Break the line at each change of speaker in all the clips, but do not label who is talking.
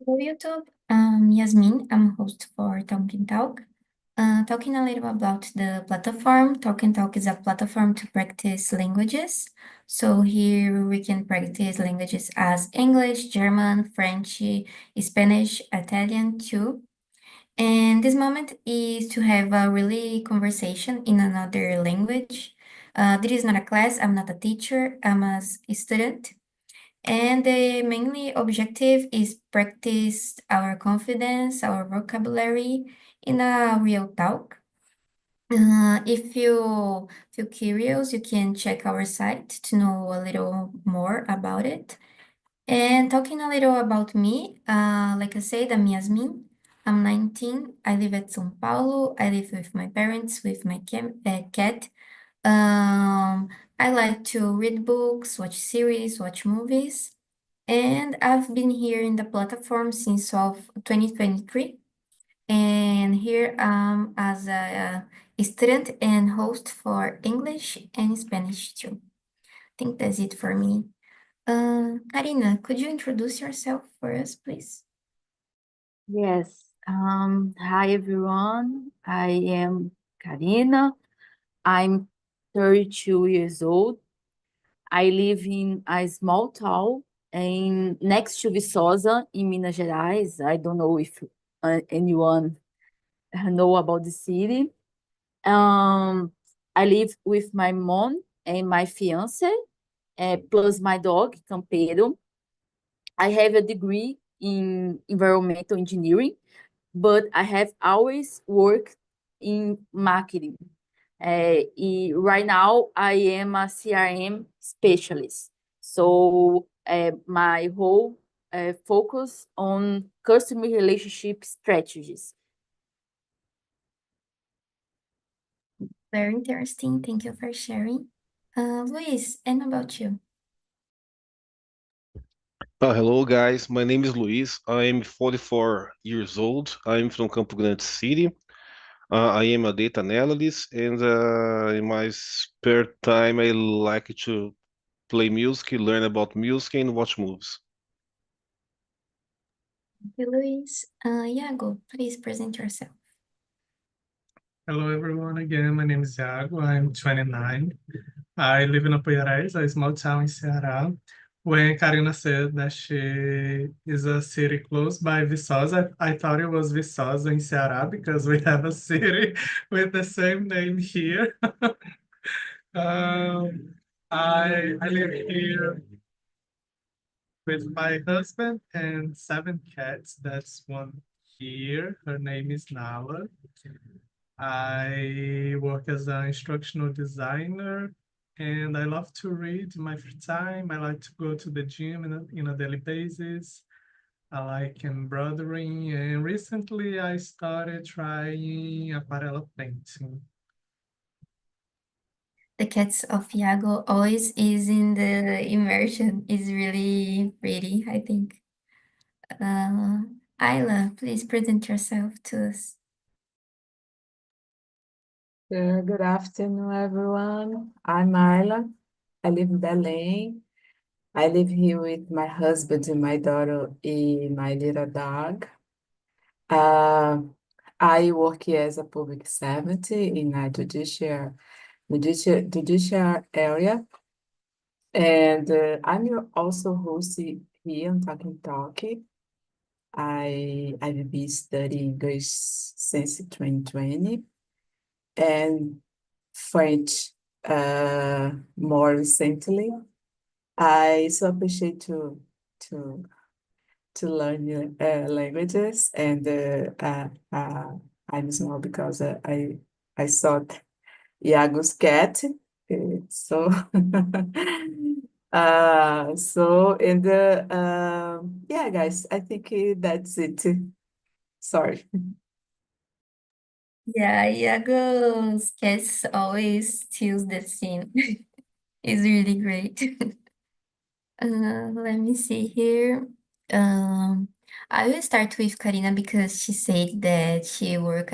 Hello, YouTube. Yasmin. I'm host for Talking Talk. Talking a little about the platform. Talking Talk is a platform to practice languages. So here we can practice languages as English, German, French, Spanish, Italian too. And this moment is to have a really conversation in another language. This is not a class. I'm not a teacher. I'm a student. And the mainly objective is practice our confidence, our vocabulary in a real talk. If you feel curious, you can check our site to know a little more about it. And talking a little about me, like I said, I'm Yasmin. I'm 19. I live at São Paulo. I live with my parents, with my cat. I like to read books, watch series, watch movies. And I've been here in the platform since of 2023. And here as a student and host for English and Spanish too. I think that's it for me. Karina, could you introduce yourself for us, please?
Yes. Hi everyone. I am Karina. I'm 32 years old. I live in a small town next to Viçosa in Minas Gerais. I don't know if anyone know about the city. I live with my mom and my fiance, plus my dog, Campeiro. I have a degree in environmental engineering, but I have always worked in marketing. Right now, I am a CRM specialist. So my whole focus on customer relationship strategies.
Very interesting. Thank you for sharing. Luis, and about you?
Hello, guys. My name is Luis. I am 44 years old. I'm from Campo Grande City. I am a data analyst, and in my spare time, I like to play music, learn about music, and watch movies.
Thank you, Luis. Iago, please present yourself.
Hello, everyone. Again, my name is Iago. I'm 29. I live in Apoiares, a small town in Ceará. When Karina said that she is a city close by Viçosa, I thought it was Viçosa in Ceará because we have a city with the same name here. um, I live here with my husband and 7 cats. That's one here. Her name is Nala. I work as an instructional designer and I love to read in my free time. I like to go to the gym in a daily basis. I like embroidering and recently I started trying aquarela painting.
The cats of Iago always is in the immersion. Is really pretty, I think. Uh, Ayla, please present yourself to us.
Good afternoon, everyone. I'm Ayla. I live in Belém. I live here with my husband and my daughter and my little dog. Uh, I work here as a public servant in a judicial area, and I'm also hosting here on Talking Talk. I've been studying English since 2020 and French more recently. I so appreciate to to learn languages, and I'm small because I saw Iago's cat. So yeah, guys, I think that's it. Sorry.
Yeah, Iago's cats always steals the scene. It's really great. Let me see here. Um, I will start with Karina because she said that she worked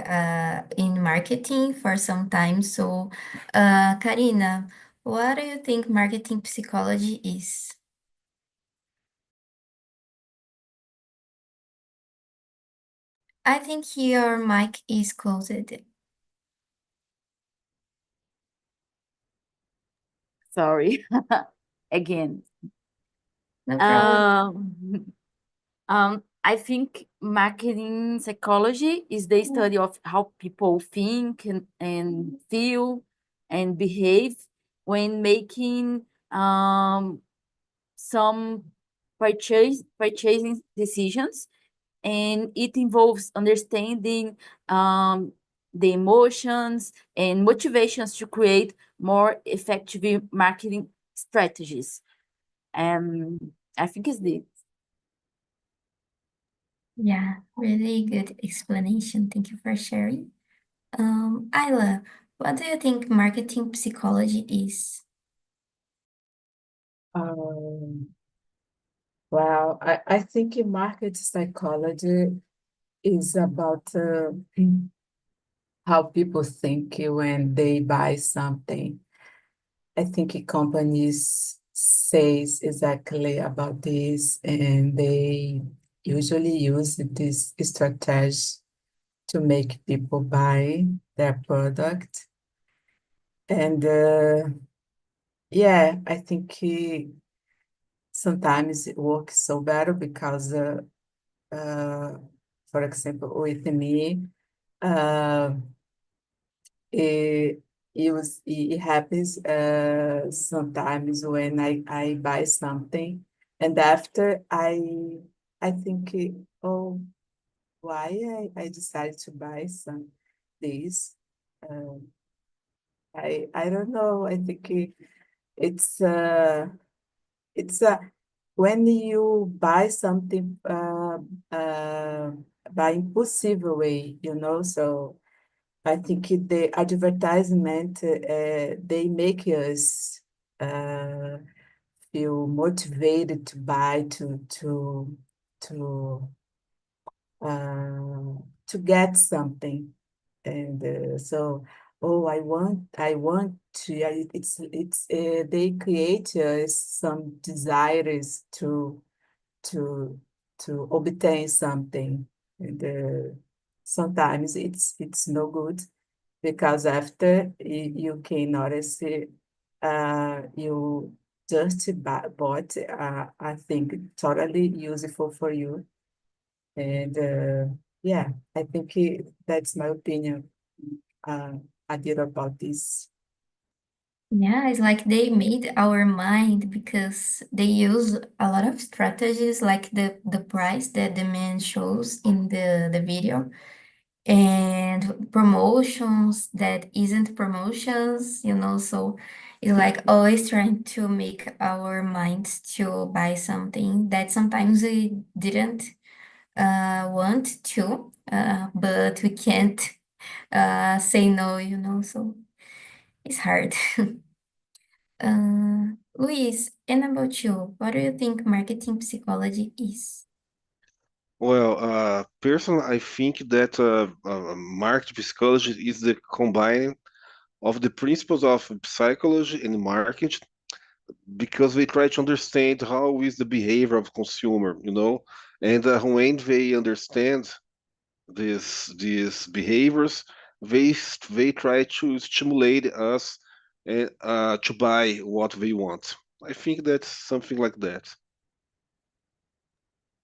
in marketing for some time. So, Karina, what do you think marketing psychology is? I think your mic is closed.
Sorry. Again.
No problem.
I think marketing psychology is the study of how people think and feel and behave when making some purchasing decisions, and it involves understanding um, the emotions and motivations to create more effective marketing strategies. I think it's this.
Yeah, really good explanation. Thank you for sharing. Ayla, what do you think marketing psychology is?
Um, well, I think in market psychology is about how people think when they buy something. I think companies says exactly about this, and they usually use this strategy to make people buy their product. And yeah, I think sometimes it works so better because, uh, for example, with me, uh, it happens sometimes when I buy something, and after I think, oh, why I decided to buy this. Um, I don't know. I think it's it's when you buy something uh, by impulsive way, so I think the advertisement they make us uh, feel motivated to buy to uh, to get something, and so oh I want to, yeah, it's they create some desires to to obtain something, and sometimes it's no good because after you can notice you just bought I think totally useful for you, and yeah, I think that's my opinion uh, I did about this.
Yeah, it's like they made our mind because they use a lot of strategies like the price that the man shows in the video and promotions that isn't promotions, so it's like always trying to make our minds to buy something that sometimes we didn't want to, but we can't say no, so it's hard. Luis, and about you, what do you think marketing psychology is?
Well, personally, I think that market psychology is the combining of the principles of psychology and marketing because they try to understand how is the behavior of consumer, and when they understand these behaviors, they try to stimulate us to buy what they want. I think that's something like that.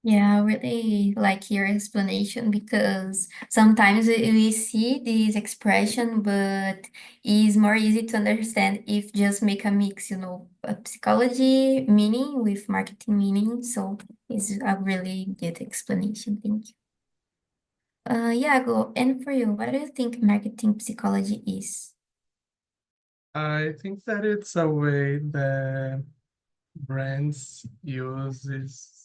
Yeah, I really like your explanation because sometimes we see this expression, but it's more easy to understand if just make a mix, a psychology meaning with marketing meaning. So it's a really good explanation. Thank you. Iago, and for you, what do you think marketing psychology is?
I think that it's a way that brands use is.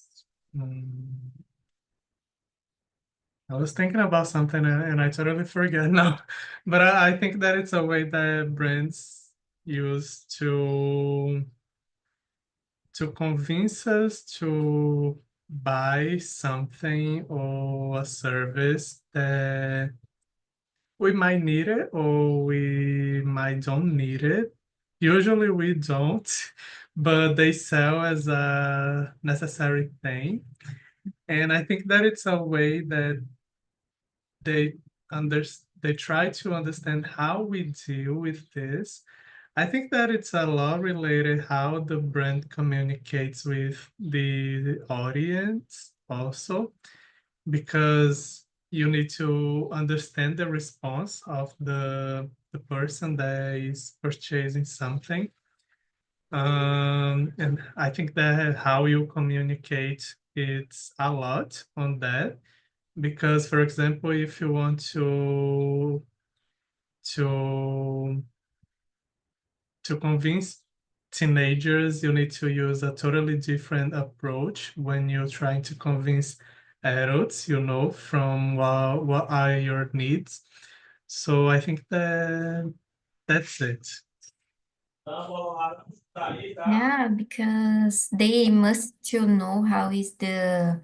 I was thinking about something and I totally forget now. But I think that it's a way that brands use to convince us to buy something or a service that we might need it or we might don't need it. Usually we don't, but they sell as a necessary thing. And I think that it's a way that they under they try to understand how we deal with this. I think that it's a lot related how the brand communicates with the audience also, because you need to understand the response of the person that is purchasing something. And I think that how you communicate, it's a lot on that. Because, for example, if you want to to convince teenagers, you need to use a totally different approach when you're trying to convince adults, from what are your needs. So I think that that's it.
Yeah, because they must to know how is the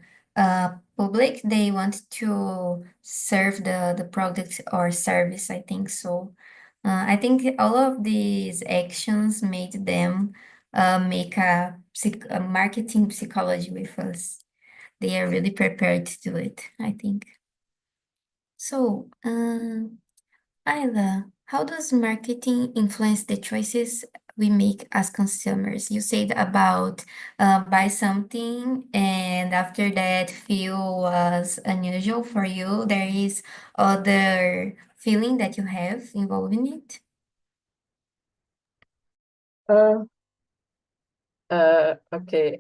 public they want to serve the product or service, I think so. I think all of these actions made them make a marketing psychology with us. They are really prepared to do it, I think. So, Ayla, how does marketing influence the choices we make as consumers? You said about buy something and after that feel was unusual for you. There is other feeling that you have involved in it?
Uh, okay.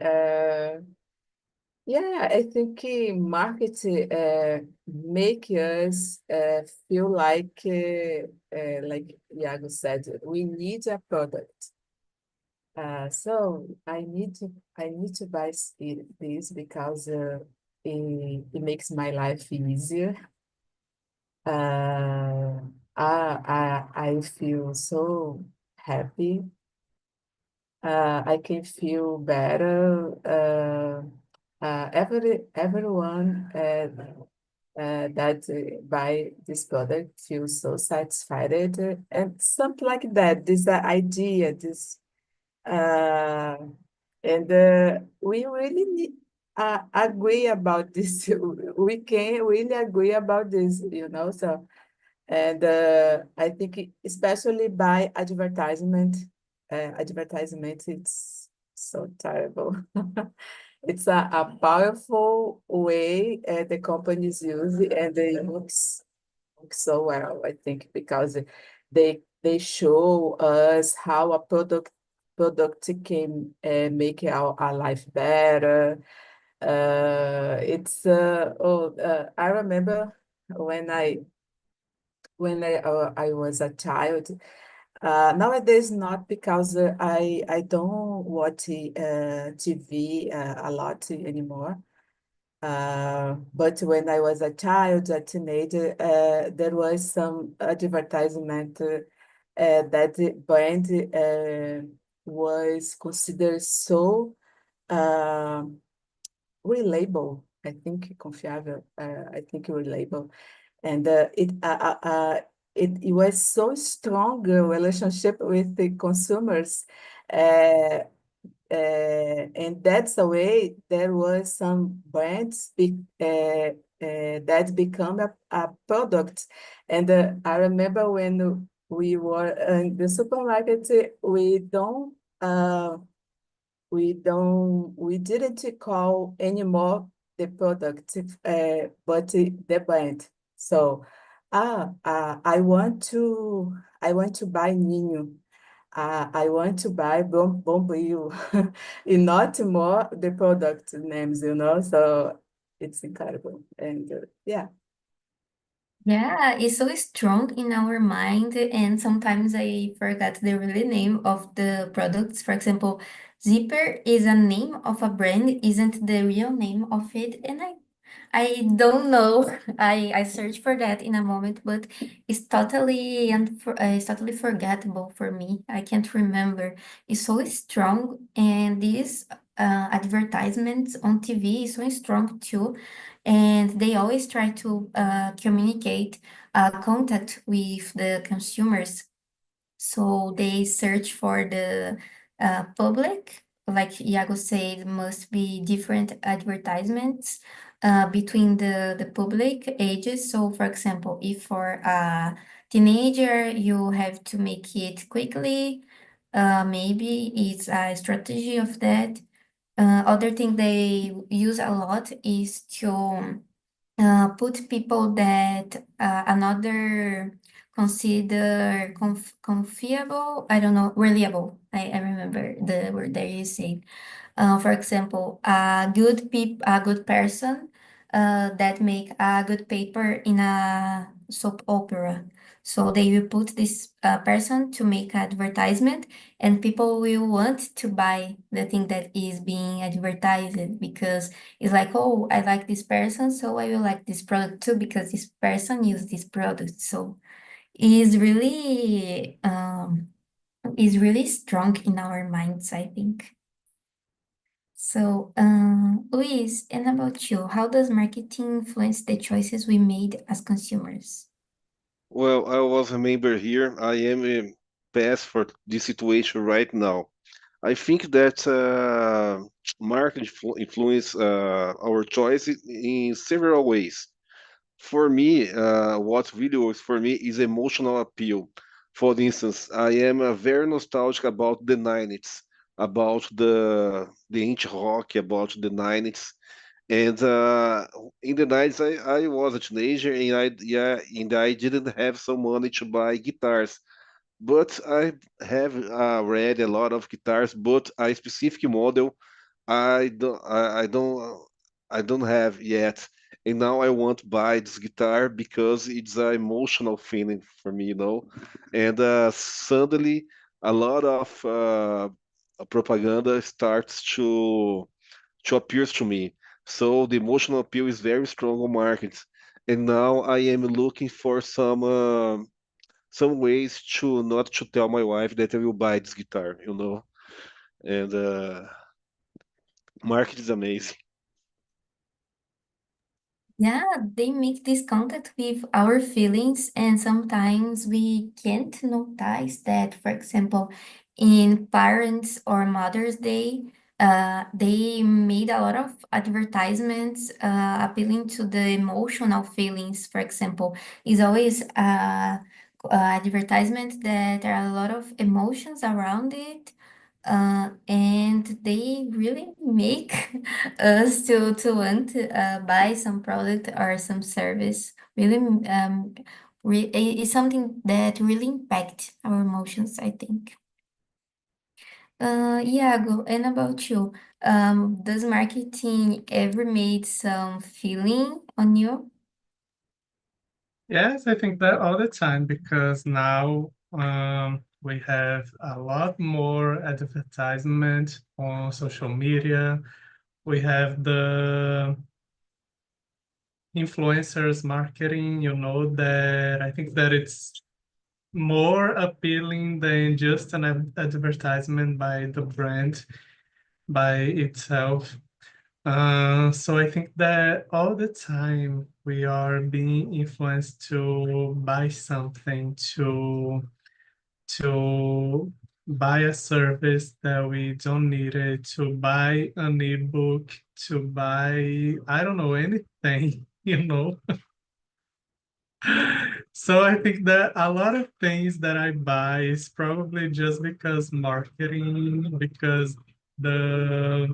Yeah, I think marketing make us feel like Iago said, we need a product. So I need to buy this because it makes my life easier. Uh, I feel so happy. I can feel better. Everyone that buy this product feels so satisfied, and something like that. This idea, this uh, and we really agree about this. We can really agree about this. So, and I think especially by advertisement, it's so terrible. It's a powerful way the companies use it, and it looks so well, I think, because they show us how a product can make our life better. I remember when I was a child. Nowadays, not because I don't watch TV a lot anymore. But when I was a child, a teenager, there was some advertisement that the brand was considered so uh, reliable. I think confiável. I think reliable, and it was so strong relationship with the consumers. Uh, and that's the way there was some that become a product. And I remember when we were in the supermarket, uh, we didn't call anymore the product, but the brand. So, I want to buy Ninho. I want to buy Bombril, and not more the product names. So it's incredible. And yeah.
Yeah, it's so strong in our mind, and sometimes I forget the real name of the products. For example, Zipper is a name of a brand, isn't the real name of it, and I don't know. I searched for that in a moment, but it's totally forgettable for me. I can't remember. It's so strong, and these advertisements on TV is so strong too, and they always try to communicate contact with the consumers. So they search for the public, like Iago said, must be different advertisements between the public ages. So, for example, if for a teenager, you have to make it quickly, maybe it's a strategy of that. Other thing they use a lot is to put people that another consider confiable, I don't know, reliable. I remember the word that you said. For example, a good person that make a good paper in a soap opera. So they will put this person to make advertisement, and people will want to buy the thing that is being advertised because it's like, oh, I like this person, so I will like this product too because this person used this product. So it's really strong in our minds, I think. So, Luis, and about you, how does marketing influence the choices we made as consumers?
Well, I was a member here. I am a pass for this situation right now. I think that market influence our choice in several ways. For me, what really works for me is emotional appeal. For instance, I am very nostalgic about the 90s, about the indie rock, about the 90s. And in the 90s, I was a teenager, and I didn't have some money to buy guitars. But I have read a lot of guitars, but a specific model I don't have yet. And now I want to buy this guitar because it's an emotional feeling for me. And suddenly a lot of propaganda starts to appear to me. So the emotional appeal is very strong on markets. And now I am looking for some ways to not to tell my wife that I will buy this guitar. And market is amazing.
Yeah, they make this contact with our feelings, and sometimes we can't notice that. For example, in Parents or Mother's Day, they made a lot of advertisements appealing to the emotional feelings. For example, it's always advertisement that there are a lot of emotions around it, and they really make us to want to buy some product or some service. Really, it's something that really impact our emotions, I think. Iago, and about you, does marketing ever made some feeling on you?
Yes, I think that all the time because now we have a lot more advertisement on social media. We have the influencers marketing, that I think that it's more appealing than just an advertisement by the brand by itself. So I think that all the time we are being influenced to buy something, to buy a service that we don't need it, to buy an ebook, to buy, I don't know, anything, So I think that a lot of things that I buy is probably just because marketing, because the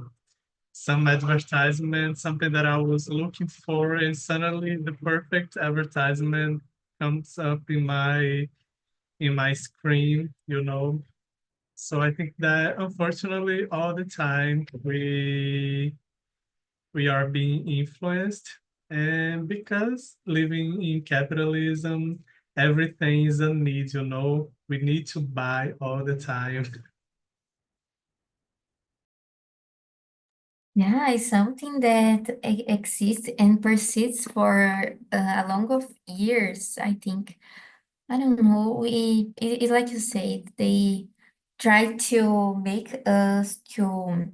some advertisement, something that I was looking for, and suddenly the perfect advertisement comes up in my screen. So I think that unfortunately all the time we are being influenced, and because living in capitalism, everything is a need. We need to buy all the time.
Yeah, it's something that exists and persists for a long of years, I think. I don't know. It's like you said, they try to make us to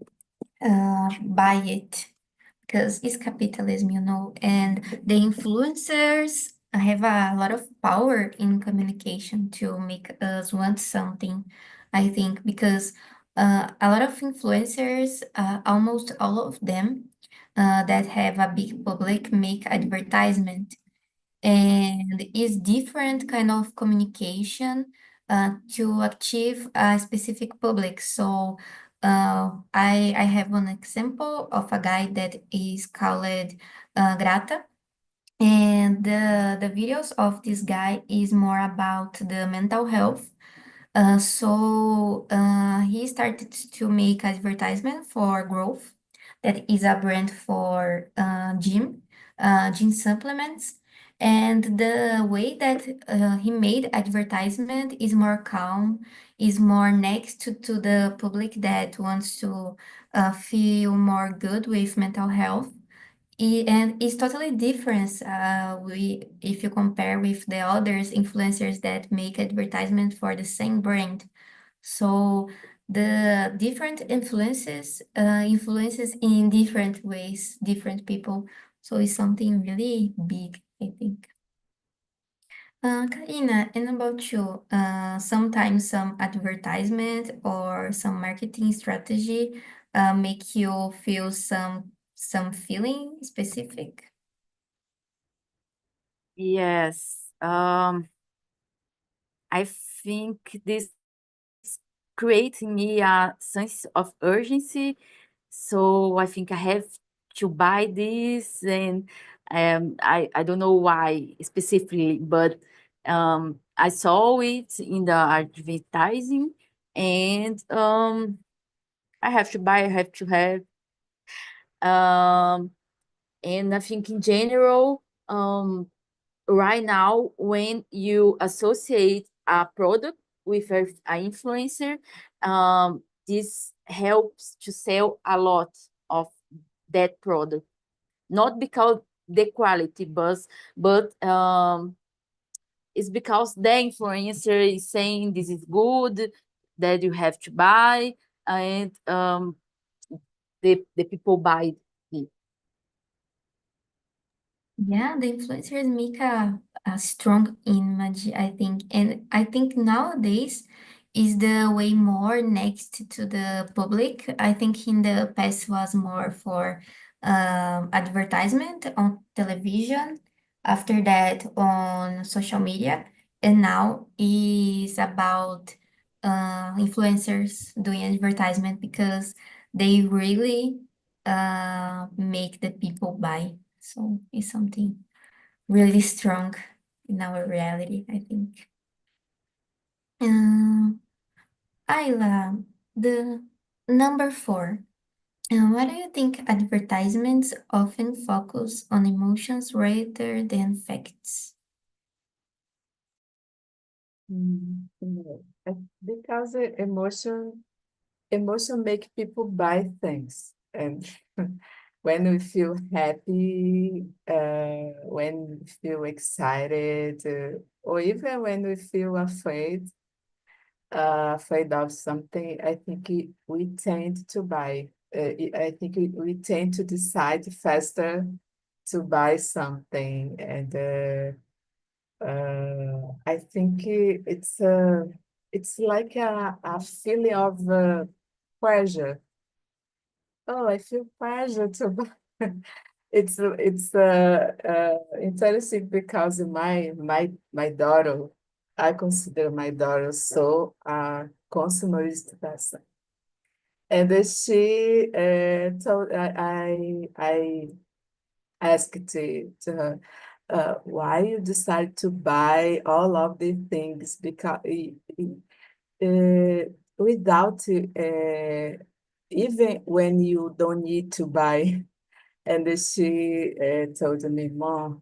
buy it because it's capitalism, and the influencers have a lot of power in communication to make us want something, I think, because a lot of influencers, almost all of them, that have a big public make advertisement, and is different kind of communication to achieve a specific public. So I have an example of a guy that is called Grata, and the videos of this guy is more about the mental health. He started to make advertisement for Growth, that is a brand for gym supplements. And the way that he made advertisement is more calm, is more next to the public that wants to feel more good with mental health. And it's totally different if you compare with the others influencers that make advertisement for the same brand. So the different influences in different ways, different people. So it's something really big, I think. Karina, and about you, sometimes some advertisement or some marketing strategy make you feel some feeling specific?
Yes. I think this creates in me a sense of urgency. So I think I have to buy this, and I don't know why specifically, but I saw it in the advertising, and I have to buy, I have to have. Um, and I think in general, right now, when you associate a product with an influencer, this helps to sell a lot of that product. Not because the quality, but it's because the influencer is saying this is good, that you have to buy, and the people buy it.
Yeah, the influencers make a strong image, I think. And I think nowadays is the way more next to the public. I think in the past was more for advertisement on television, after that on social media, and now is about influencers doing advertisement because they really make the people buy. So it's something really strong in our reality, I think. Um, Ayla, the number four. Why do you think advertisements often focus on emotions rather than facts?
No. Because emotion make people buy things, and when we feel happy, when we feel excited, or even when we feel afraid of something, I think we tend to buy. I think we tend to decide faster to buy something, and I think it's like a feeling of pleasure. Oh, I feel pleasure to buy. It's interesting because my daughter, I consider my daughter so consumerist person, and then she told I asked to her, why you decide to buy all of these things because without even when you don't need to buy. And then she told me, Mom,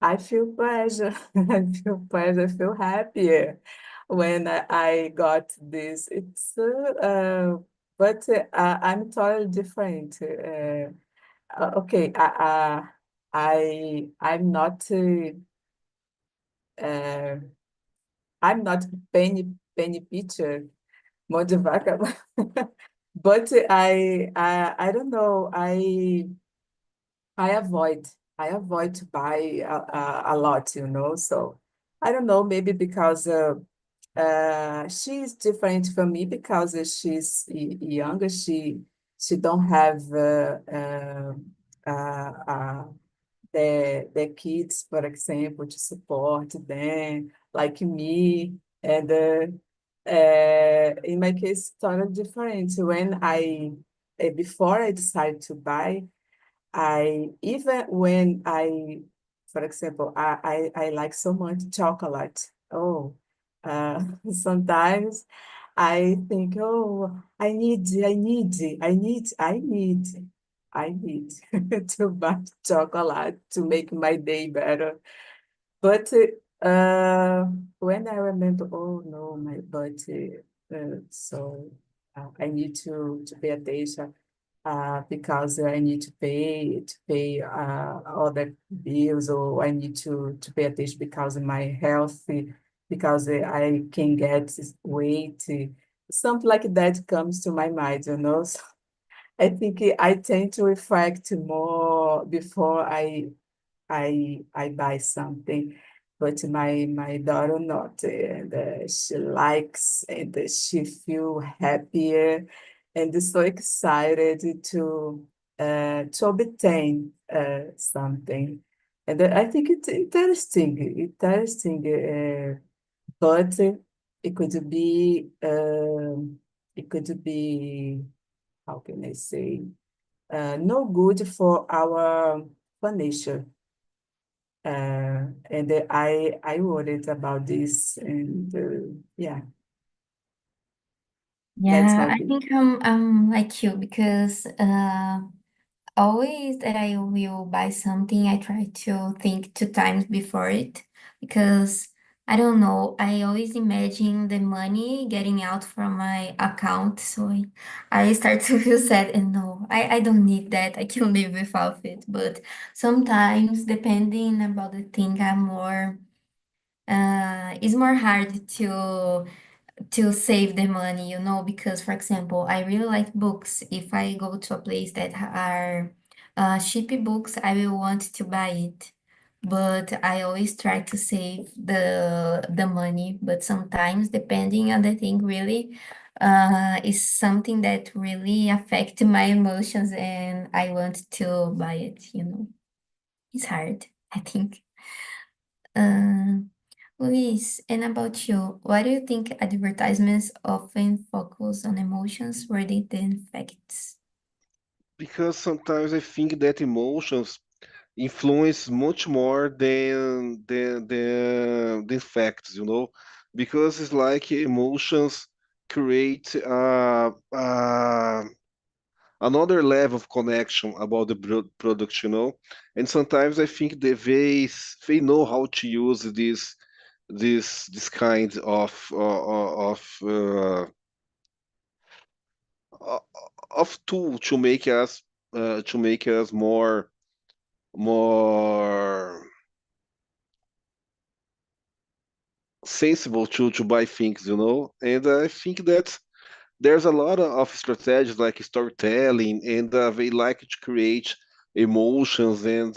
I feel pleasure. I feel pleasure. I feel happier when I got this. But I'm totally different. Okay, I'm not uh, I'm not penny picture mão de vaca, but I don't know. I avoid I avoid to buy a lot, you know. So I don't know, maybe because she's different from me because she's younger. she don't have uh, uh, the kids, for example, to support them, like me. And in my case, totally different. When before I decided to buy, even when for example, I like so much chocolate. Oh, sometimes I think, oh, I need to buy chocolate to make my day better. But when I remember, oh no, my budget, so I need to pay attention because I need to pay other bills, or I need to pay attention because of my health, because I can get weight, something like that comes to my mind, you know. So I think I tend to reflect more before I buy something, but my daughter not, and she likes, and she feel happier and is so excited to obtain something, and I think it's interesting, but it could be how can I say, no good for our financial. And I worried about this, and yeah, that's
Yeah,
my
I
opinion.
think I'm like you because always that I will buy something, I try to think 2 times before it because I don't know, I always imagine the money getting out from my account, so I start to feel sad and no, I don't need that. I can live without it. But sometimes, depending about the thing, it's more hard to save the money, because, for example, I really like books. If I go to a place that are cheap books, I will want to buy it. But I always try to save the money. But sometimes, depending on the thing, really, is something that really affect my emotions, and I want to buy it. It's hard, I think. Uh, Luis, and about you, why do you think advertisements often focus on emotions rather than facts?
Because sometimes I think that emotions influence much more than facts, because it's like emotions create another level of connection about the product, and sometimes I think they know how to use this kind uh, of tool to make us more sensible to buy things, and I think that there's a lot of strategies like storytelling, and they like to create emotions and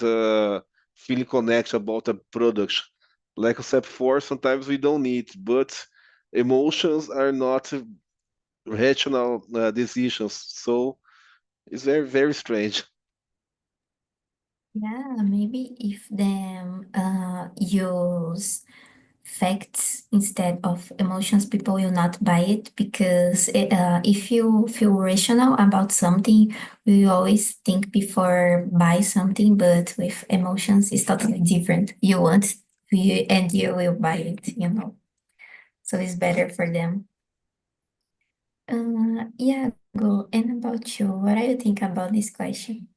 feeling connection about the product. Like I said before, sometimes we don't need, but emotions are not rational decisions. So it's very, very strange.
Yeah, maybe if them use facts instead of emotions, people will not buy it because if you feel rational about something, we always think before buy something, but with emotions, it's totally different. You want and you will buy it. So it's better for them. Yeah, go. And about you, what do you think about this question?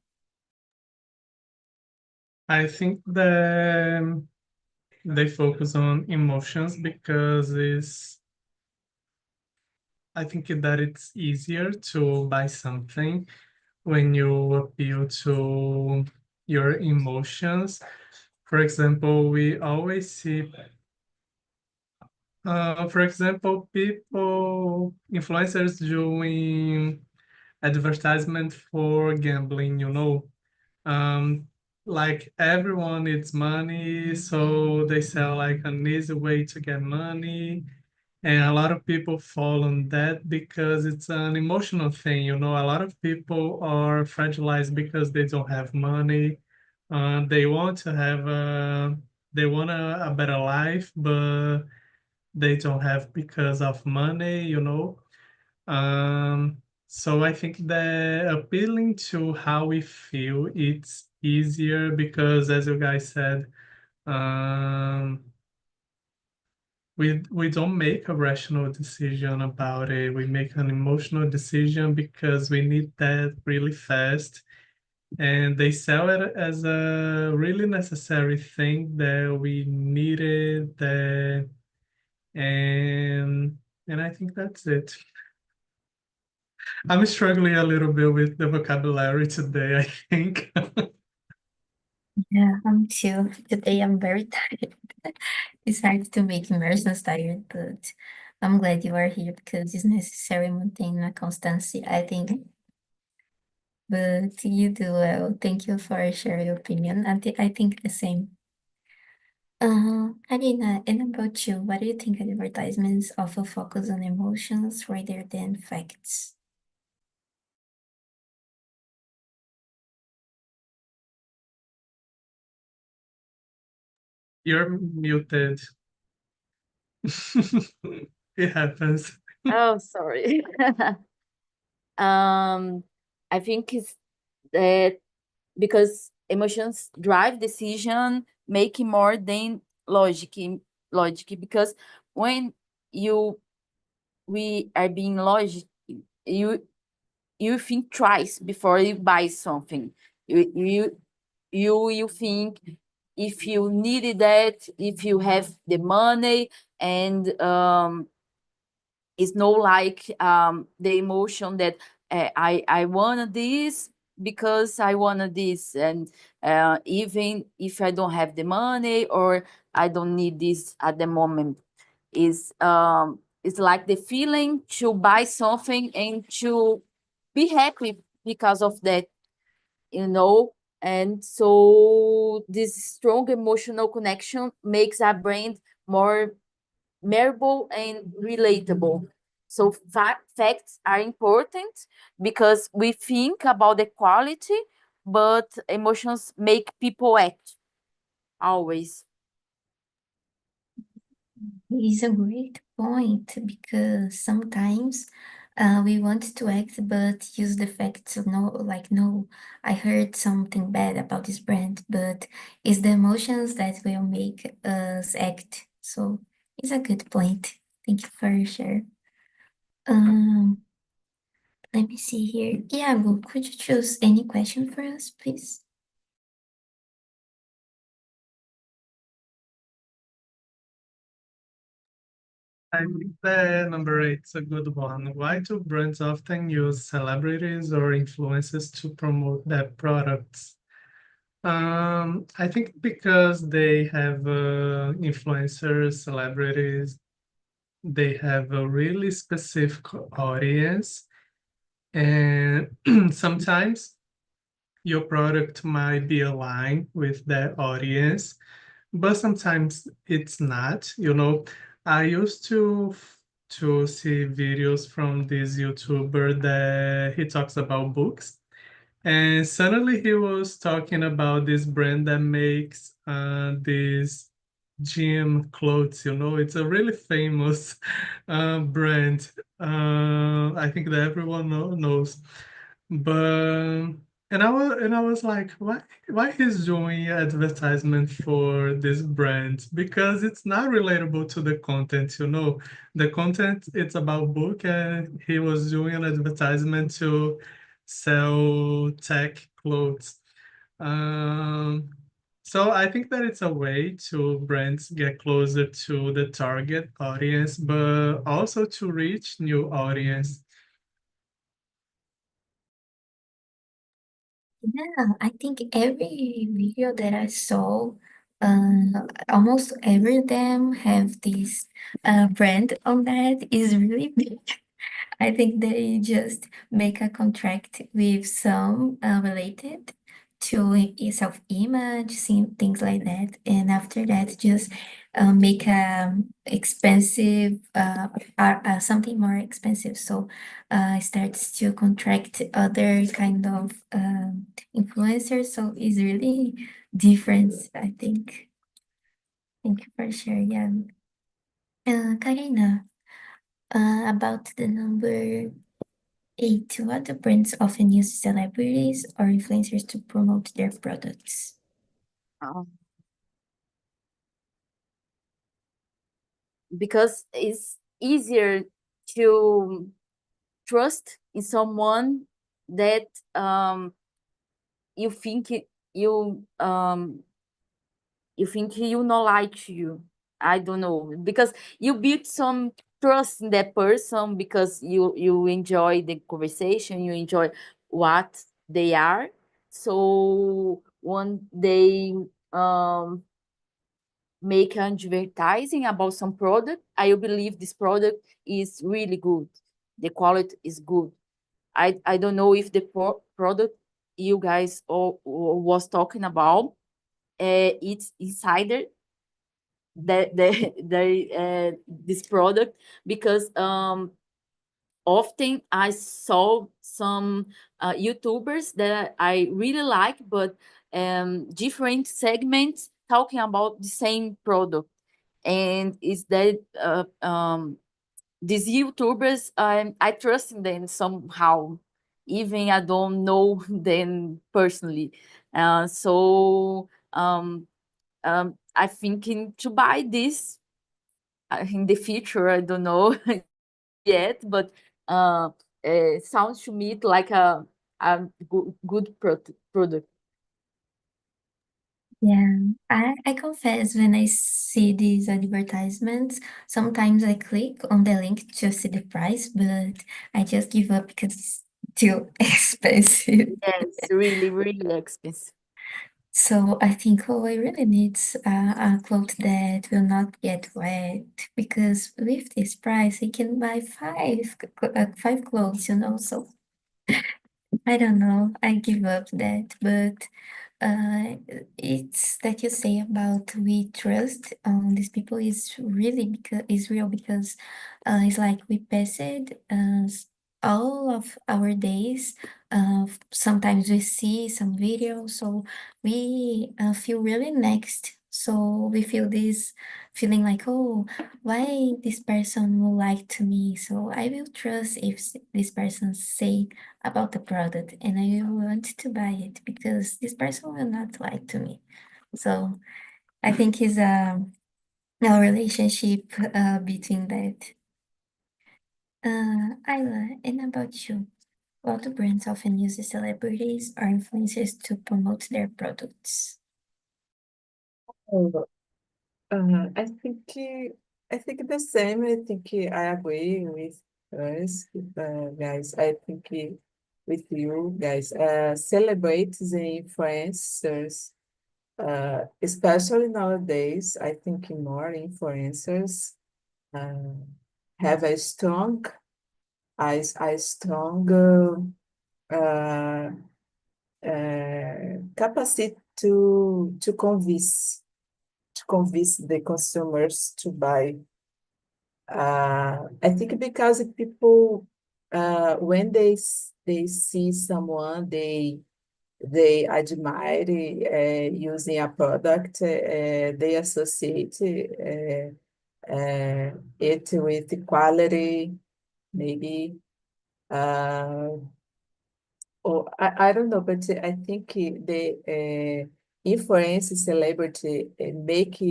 I think that they focus on emotions because I think that it's easier to buy something when you appeal to your emotions. For example, we always see, for example, influencers doing advertisement for gambling. Um, like everyone needs money, so they sell like an easy way to get money. And a lot of people fall on that because it's an emotional thing. You know, a lot of people are fragilized because they don't have money. They want to have they want a better life, but they don't have because of money, you know. So I think that appealing to how we feel, it's easier because, as you guys said, um, we don't make a rational decision about it. We make an emotional decision because we need that really fast, and they sell it as a really necessary thing that we needed. That and I think that's it. I'm struggling a little bit with the vocabulary today, I think.
Yeah, I'm too. Today I'm very tired. It's hard to make immersions tired, but I'm glad you are here because it's necessary maintain a constancy, I think. But you do well. Thank you for sharing your opinion. I think the same. Alina, and about you, what do you think advertisements often focus on emotions rather than facts?
You're muted. It happens.
Oh, sorry. I think it's that because emotions drive decision making more than logic because when you we are being logic, you you think twice before you buy something. You think if you needed that, if you have the money, and it's no like the emotion that I wanted this because I wanted this, and even if I don't have the money or I don't need this at the moment, is it's like the feeling to buy something and to be happy because of that, you know. And so this strong emotional connection makes our brain more memorable and relatable. So facts are important because we think about the quality, but emotions make people act always.
It's a great point because sometimes we want to act but use the facts of no, like, no, I heard something bad about this brand, but it's the emotions that will make us act. So it's a good point. Thank you for your share. Um, Let me see here. Iago, could you choose any question for us, please?
I think the number 8 is a good one. Why do brands often use celebrities or influencers to promote their products? I think because they have influencers, celebrities, they have a really specific audience, and sometimes your product might be aligned with that audience, but sometimes it's not. You know, I used to see videos from this YouTuber that he talks about books, and suddenly he was talking about this brand that makes this gym clothes. You know, it's a really famous brand. I think that everyone knows. But and I was like, why he's doing advertisement for this brand? Because it's not relatable to the content, you know. The content, it's about book, and he was doing an advertisement to sell tech clothes. Um, so I think that it's a way to brands get closer to the target audience, but also to reach new audience.
Yeah, I think every video that I saw, almost every of them have this brand on that is really big. I think they just make a contract with some related self-image, things like that. And after that, just make a expensive, something more expensive. So starts to contract other kind of influencers. So it's really different, I think. Thank you for sharing. Yeah. Karina, about the number 8, what the brands often use celebrities or influencers to promote their products?
Um, because it's easier to trust in someone that you think you you think you not like you. I don't know, because you build some trust in that person because you enjoy the conversation, you enjoy what they are. So when they make advertising about some product, I believe this product is really good. The quality is good. I don't know if the product you guys all was talking about, it's insider this product, because often I saw some YouTubers that I really like, but different segments talking about the same product. And is that these YouTubers, I trust in them somehow, even I don't know them personally. I thinking to buy this in the future. I don't know yet, but sounds to me like a good product.
Yeah, I confess when I see these advertisements, sometimes I click on the link to see the price, but I just give up because it's too expensive.
Yes, really, really expensive.
So I think, oh, I really need a cloth that will not get wet because with this price, I can buy five clothes, So I don't know. I give up that, but it's that you say about we trust these people is really because is real because it's like we passed all of our days. Sometimes we see some videos, so we feel really next. So we feel this feeling like, oh, why this person will like to me? So I will trust if this person say about the product and I want to buy it because this person will not lie to me. So I think it's a relationship between that. Ayla, and about you, what brands often use celebrities or influencers to promote their products?
Oh, I think the same. I think I agree with us, guys. I think with you guys, celebrities and influencers, especially nowadays, I think more influencers uh, have a strong capacity to convince the consumers to buy. I think because people, when they see someone they admire using a product, they associate it with quality, maybe. Uh, or I don't know, but I think the influence celebrity make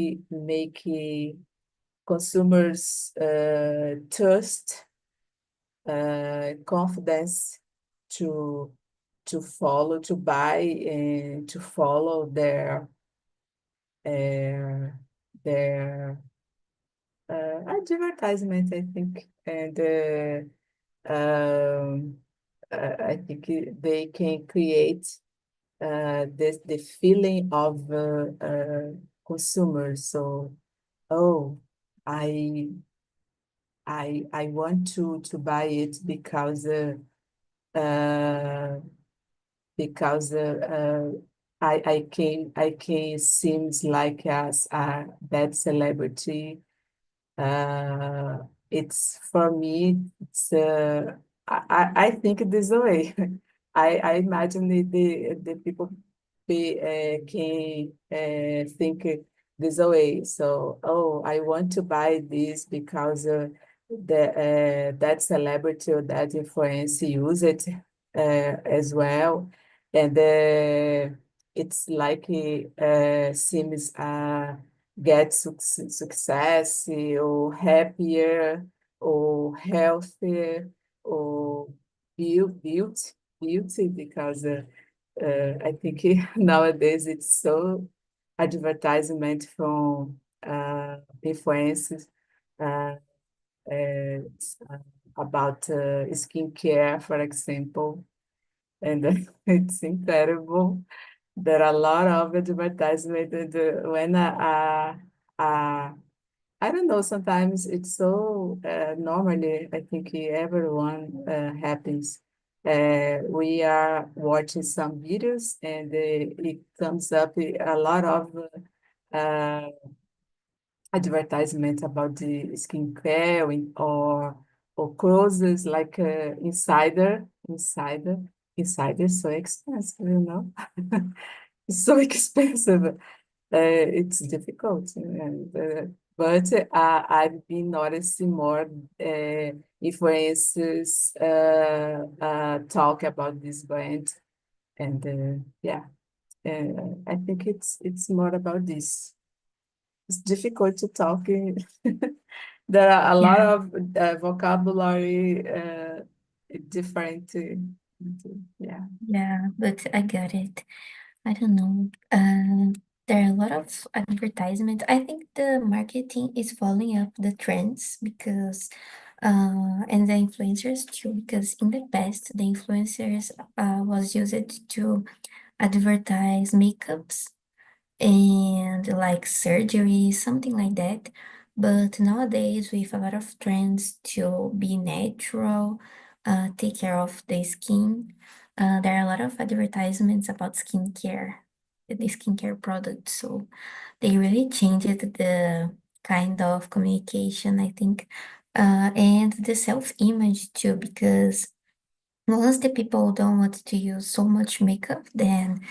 consumers trust, confidence to follow, to buy, and to follow uh, their advertisement, I think. And I think they can create the feeling of consumers. So, oh, I I want to buy it uh, because I can seems like as a bad celebrity. Uh, it's for me, I think this way. I imagine the people can think this way. So, oh, I want to buy this because that celebrity or that influence use it as well, and it's like seems get success or happier or healthier or beauty because I think nowadays it's so advertisement from influencers uh, uh, about skincare, for example, and it's incredible. There are a lot of advertisement and, when I don't know, sometimes it's so normally, I think everyone happens. We are watching some videos and it comes up a lot of uh, advertisement about the skincare or clothes like insider is so expensive, you know. It's so expensive. It's difficult, and but I've been noticing more influencers talk about this brand, and yeah, I think it's more about this. It's difficult to talk. There are a lot
Yeah,
of vocabulary different. Yeah.
yeah, but I got it. I don't know. There are a lot of advertisements. I think the marketing is following up the trends because, and the influencers too, because in the past, the influencers was used to advertise makeups and like surgery, something like that. But nowadays, with a lot of trends to be natural, take care of the skin, there are a lot of advertisements about skincare, the skincare products. So they really changed the kind of communication, I think, and the self-image too, because once the people don't want to use so much makeup, then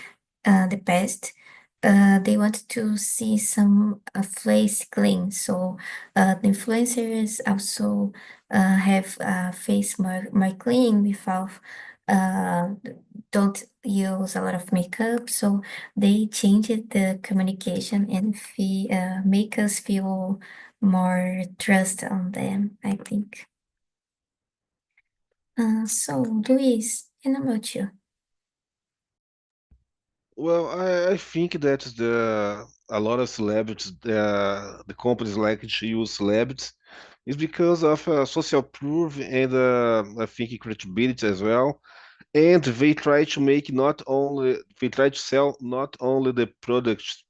the past, they want to see some face clean. So the influencers also have face more clean without uh, don't use a lot of makeup. So they changed the communication and make us feel more trust on them, I think. So Luis, and about you?
Well, I think that the a lot of celebrities, the companies like to use celebrities, is because of social proof and I think credibility as well. And they try to make not only they try to sell not only the products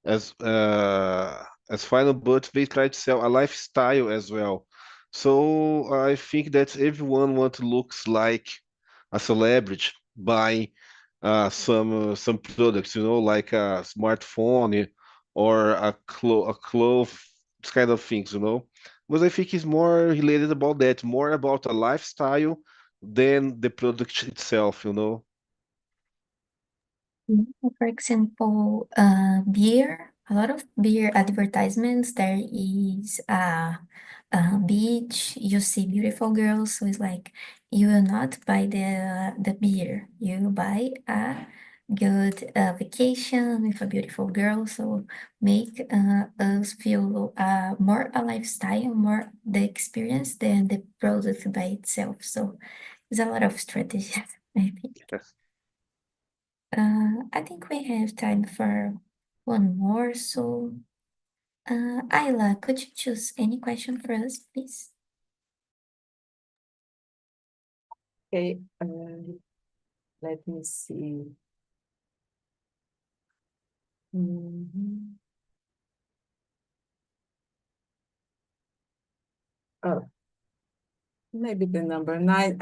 as final, but they try to sell a lifestyle as well. So I think that everyone want to looks like a celebrity buying some products, like a smartphone or a clothes, this kind of things, But I think it's more related about that, more about a lifestyle than the product itself.
Yeah, for example, beer, a lot of beer advertisements, there is a beach, you see beautiful girls, so it's like you will not buy the beer, you buy a good vacation with a beautiful girl, so make us feel more a lifestyle, more the experience than the product by itself. So it's a lot of strategies, I think.
Yes.
I think we have time for one more. So, Ayla, could you choose any question for us, please?
Okay. Let me see. Mhm. Oh, Maybe the number 9.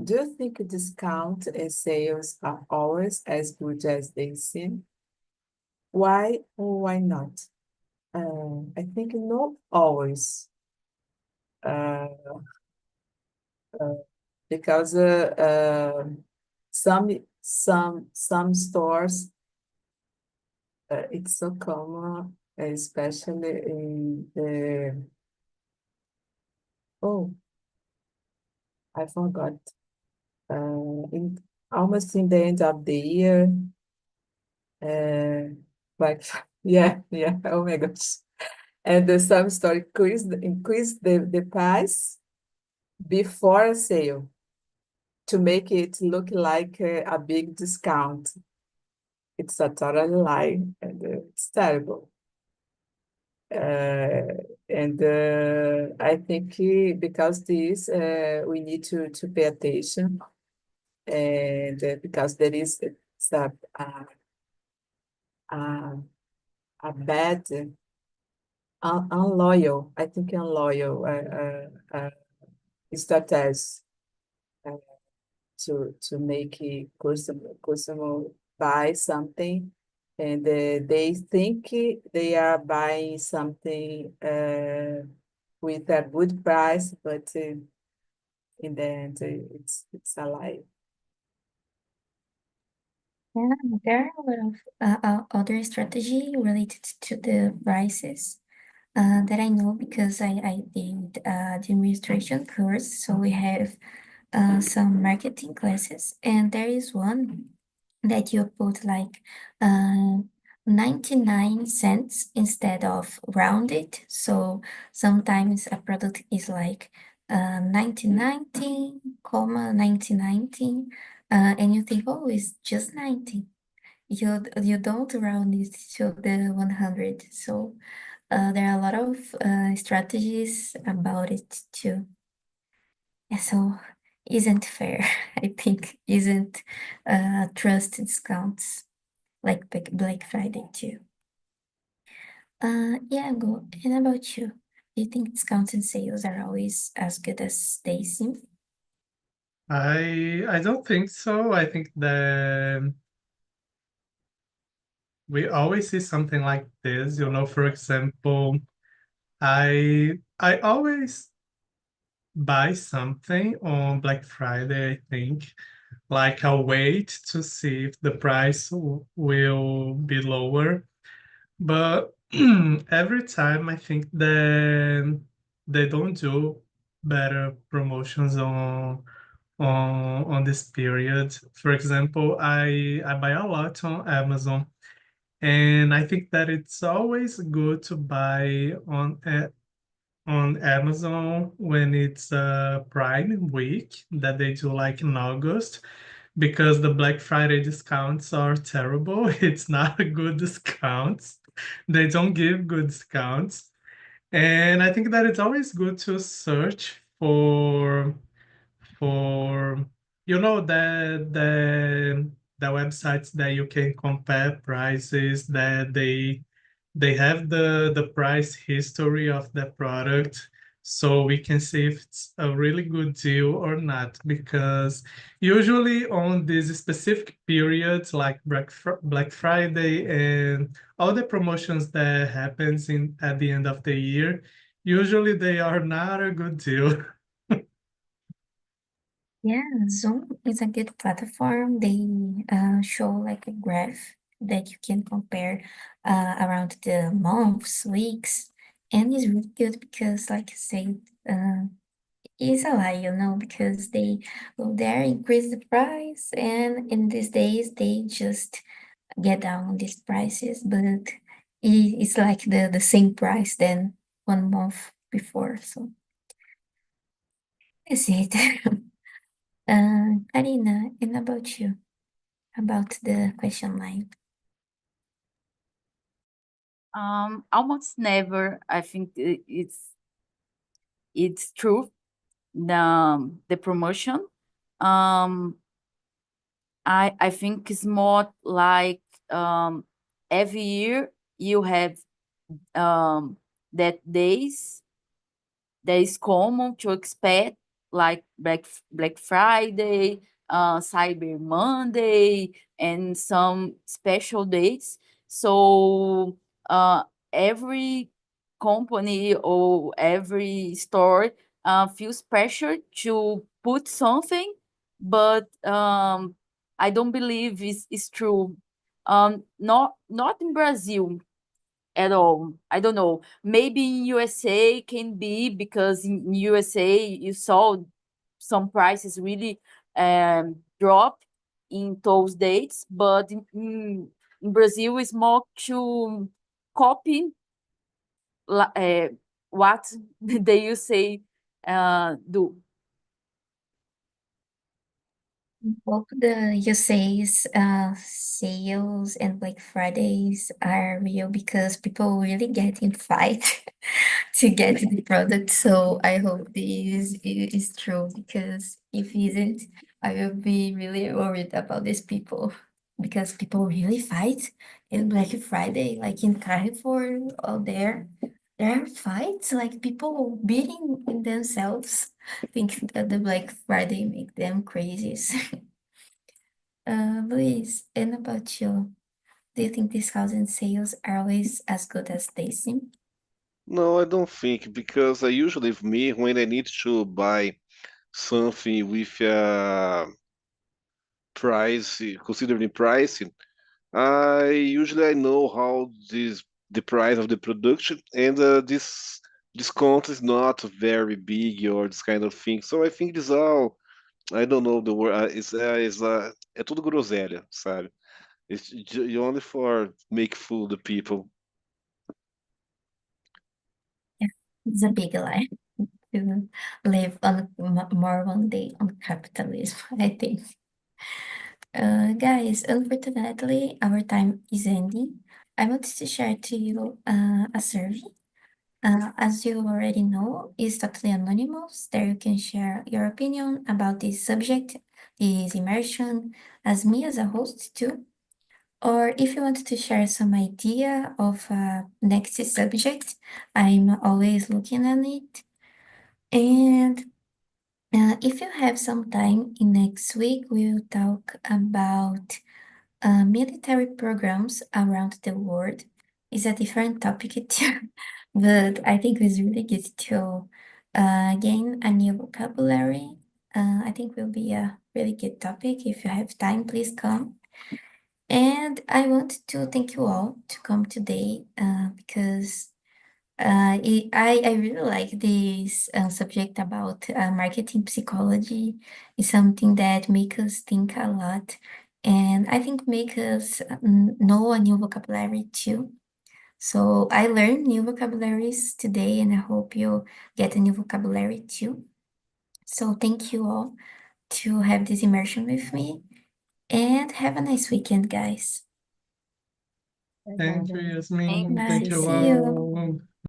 Do you think discount and sales are always as good as they seem? Why or why not? I think not always. Uh, uh, because some stores it's so common, especially in the oh I forgot in almost in the end of the year like yeah oh my gosh, and some store increase the price before a sale to make it look like a big discount. It's a total lie, and it's terrible. Uh, and I think because this, we need to pay attention, and because there is it's a, a bad, unloyal, I think unloyal strategy uh, to make a customer buy something, and they think they are buying something with a good price, but in the end, it's a lie.
Yeah, there are a lot of other strategy related to the prices that I know because I did the administration course. So we have some marketing classes, and there is one that you put like uh, 99 cents instead of rounded. So sometimes a product is like 1990, comma 1990, and you think, oh, it's just 90. You don't round it to the 100. So there are a lot of strategies about it too. Yeah, so isn't fair. I think isn't trust discounts like Black Friday too. Yeah, go. And about you? Do you think discounts and sales are always as good as they seem?
I don't think so. I think that we always see something like this. For example, I always buy something on Black Friday, I think. Like I'll wait to see if the price will be lower. But every time I think that they don't do better promotions on this period. For example, I buy a lot on Amazon, and I think that it's always good to buy on Amazon when it's Prime Week that they do like in August, because the Black Friday discounts are terrible. It's not a good discounts. They don't give good discounts. And I think that it's always good to search for the websites that you can compare prices, that they have the price history of the product, so we can see if it's a really good deal or not. Because usually on these specific periods like Black Friday and all the promotions that happens in at the end of the year, usually they are not a good deal.
Yeah, Zoom is a good platform. They show like a graph that you can compare around the months, weeks, and it's really good because, like I said, it's a lie, because they go there, increase the price, and in these days they just get down on these prices, but it's like the same price than 1 month before. So that's it. Karina, and about you, about the question line.
Almost never. I think it's true. The promotion. Um, I think it's more like every year you have that days that is common to expect like Black Friday, Cyber Monday, and some special dates. So every company or every store feels pressure to put something, but I don't believe it's true. Not in Brazil at all. I don't know. Maybe in USA can be because in USA you saw some prices really drop in those dates, but in Brazil it's more to copy what they you say do.
Hope the USA's sales and Black Fridays are real because people really get in fight to get the product. So I hope this is true because if it isn't, I will be really worried about these people because people really fight in Black Friday, like in Carrefour out there. There are fights, like people beating in themselves. Think that the Black Friday make them crazy. Luis, and about you? Do you think discounts and sales are always as good as they seem?
No, I don't think because I usually, with me, when I need to buy something with price, considering pricing, I know how the price of the production and this discount is not very big or this kind of thing. So I think this all I don't know the word. É tudo groselha, sabe? It's only for make fool the people.
Yeah, it's a big lie to live on more one day on capitalism, I think. Guys, unfortunately, our time is ending. I wanted to share to you a survey. As you already know, it's totally anonymous. There you can share your opinion about this subject, this immersion, as me as a host too. Or if you want to share some idea of next subject, I'm always looking at it. And if you have some time in next week, we'll talk about military programs around the world. It's a different topic too, but I think it's really good to gain a new vocabulary. I think will be a really good topic. If you have time, please come. And I want to thank you all to come today because I really like this subject about marketing psychology. It's something that makes us think a lot and I think make us know a new vocabulary too. So I learned new vocabularies today and I hope you get a new vocabulary too. So thank you all to have this immersion with me and have a nice weekend, guys.
Thank you,
Thank
Yasmin.
Bye,
Thank you
see
all.
you.